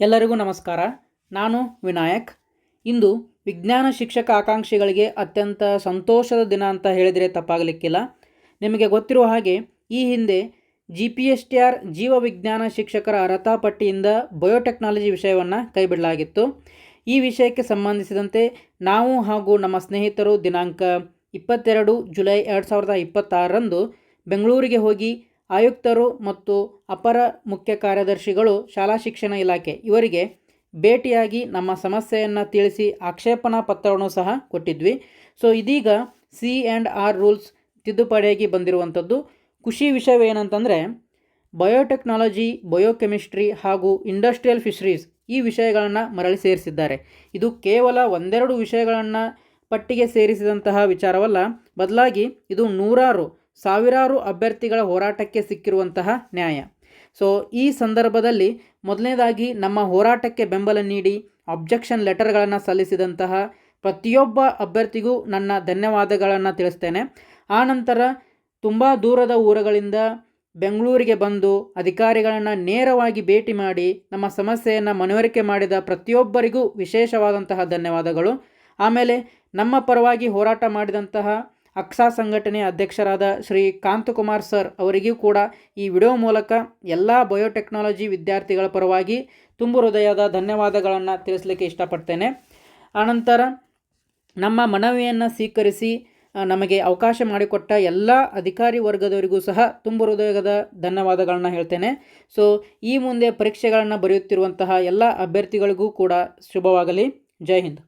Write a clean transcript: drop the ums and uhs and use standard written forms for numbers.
ಎಲ್ಲರಿಗೂ ನಮಸ್ಕಾರ. ನಾನು ವಿನಾಯಕ್. ಇಂದು ವಿಜ್ಞಾನ ಶಿಕ್ಷಕ ಆಕಾಂಕ್ಷಿಗಳಿಗೆ ಅತ್ಯಂತ ಸಂತೋಷದ ದಿನ ಅಂತ ಹೇಳಿದರೆ ತಪ್ಪಾಗಲಿಕ್ಕಿಲ್ಲ. ನಿಮಗೆ ಗೊತ್ತಿರುವ ಹಾಗೆ ಈ ಹಿಂದೆ GPSTR ಜೀವವಿಜ್ಞಾನ ಶಿಕ್ಷಕರ ಅರ್ಹತಾ ಪಟ್ಟಿಯಿಂದ ಬಯೋಟೆಕ್ನಾಲಜಿ ವಿಷಯವನ್ನು ಕೈಬಿಡಲಾಗಿತ್ತು. ಈ ವಿಷಯಕ್ಕೆ ಸಂಬಂಧಿಸಿದಂತೆ ನಾವು ಹಾಗೂ ನಮ್ಮ ಸ್ನೇಹಿತರು ದಿನಾಂಕ 22 ಜುಲೈ 2026ರಂದು ಬೆಂಗಳೂರಿಗೆ ಹೋಗಿ ಆಯುಕ್ತರು ಮತ್ತು ಅಪರ ಮುಖ್ಯ ಕಾರ್ಯದರ್ಶಿಗಳು ಶಾಲಾ ಶಿಕ್ಷಣ ಇಲಾಖೆ ಇವರಿಗೆ ಭೇಟಿಯಾಗಿ ನಮ್ಮ ಸಮಸ್ಯೆಯನ್ನು ತಿಳಿಸಿ ಆಕ್ಷೇಪಣಾ ಪತ್ರವನ್ನು ಸಹ ಕೊಟ್ಟಿದ್ವಿ. ಸೊ ಇದೀಗ C&R ರೂಲ್ಸ್ ತಿದ್ದುಪಡಿಯಾಗಿ ಬಂದಿರುವಂಥದ್ದು. ಖುಷಿ ವಿಷಯವೇನಂತಂದರೆ ಬಯೋಟೆಕ್ನಾಲಜಿ, ಬಯೋಕೆಮಿಸ್ಟ್ರಿ ಹಾಗೂ ಇಂಡಸ್ಟ್ರಿಯಲ್ ಫಿಶರೀಸ್ ಈ ವಿಷಯಗಳನ್ನು ಮರಳಿ ಸೇರಿಸಿದ್ದಾರೆ. ಇದು ಕೇವಲ ಒಂದೆರಡು ವಿಷಯಗಳನ್ನು ಪಟ್ಟಿಗೆ ಸೇರಿಸಿದಂತಹ ವಿಚಾರವಲ್ಲ, ಬದಲಾಗಿ ಇದು ಸಾವಿರಾರು ಅಭ್ಯರ್ಥಿಗಳ ಹೋರಾಟಕ್ಕೆ ಸಿಕ್ಕಿರುವಂತಹ ನ್ಯಾಯ. ಸೊ ಈ ಸಂದರ್ಭದಲ್ಲಿ ಮೊದಲನೇದಾಗಿ ನಮ್ಮ ಹೋರಾಟಕ್ಕೆ ಬೆಂಬಲ ನೀಡಿ ಅಬ್ಜೆಕ್ಷನ್ ಲೆಟರ್ಗಳನ್ನು ಸಲ್ಲಿಸಿದಂತಹ ಪ್ರತಿಯೊಬ್ಬ ಅಭ್ಯರ್ಥಿಗೂ ನನ್ನ ಧನ್ಯವಾದಗಳನ್ನು ತಿಳಿಸ್ತೇನೆ. ಆನಂತರ ತುಂಬ ದೂರದ ಊರುಗಳಿಂದ ಬೆಂಗಳೂರಿಗೆ ಬಂದು ಅಧಿಕಾರಿಗಳನ್ನು ನೇರವಾಗಿ ಭೇಟಿ ಮಾಡಿ ನಮ್ಮ ಸಮಸ್ಯೆಯನ್ನು ಮನವರಿಕೆ ಮಾಡಿದ ಪ್ರತಿಯೊಬ್ಬರಿಗೂ ವಿಶೇಷವಾದಂತಹ ಧನ್ಯವಾದಗಳು. ಆಮೇಲೆ ನಮ್ಮ ಪರವಾಗಿ ಹೋರಾಟ ಮಾಡಿದಂತಹ ಅಕ್ಸಾ ಸಂಘಟನೆಯ ಅಧ್ಯಕ್ಷರಾದ ಶ್ರೀ ಕಾಂತಕುಮಾರ್ ಸರ್ ಅವರಿಗೂ ಕೂಡ ಈ ವಿಡಿಯೋ ಮೂಲಕ ಎಲ್ಲ ಬಯೋಟೆಕ್ನಾಲಜಿ ವಿದ್ಯಾರ್ಥಿಗಳ ಪರವಾಗಿ ತುಂಬು ಹೃದಯದ ಧನ್ಯವಾದಗಳನ್ನು ತಿಳಿಸಲಿಕ್ಕೆ ಇಷ್ಟಪಡ್ತೇನೆ. ಆನಂತರ ನಮ್ಮ ಮನವಿಯನ್ನು ಸ್ವೀಕರಿಸಿ ನಮಗೆ ಅವಕಾಶ ಮಾಡಿಕೊಟ್ಟ ಎಲ್ಲ ಅಧಿಕಾರಿ ವರ್ಗದವರಿಗೂ ಸಹ ತುಂಬು ಹೃದಯದ ಧನ್ಯವಾದಗಳನ್ನು ಹೇಳ್ತೇನೆ. ಸೊ ಈ ಮುಂದೆ ಪರೀಕ್ಷೆಗಳನ್ನು ಬರೆಯುತ್ತಿರುವಂತಹ ಎಲ್ಲ ಅಭ್ಯರ್ಥಿಗಳಿಗೂ ಕೂಡ ಶುಭವಾಗಲಿ. ಜೈ ಹಿಂದ್.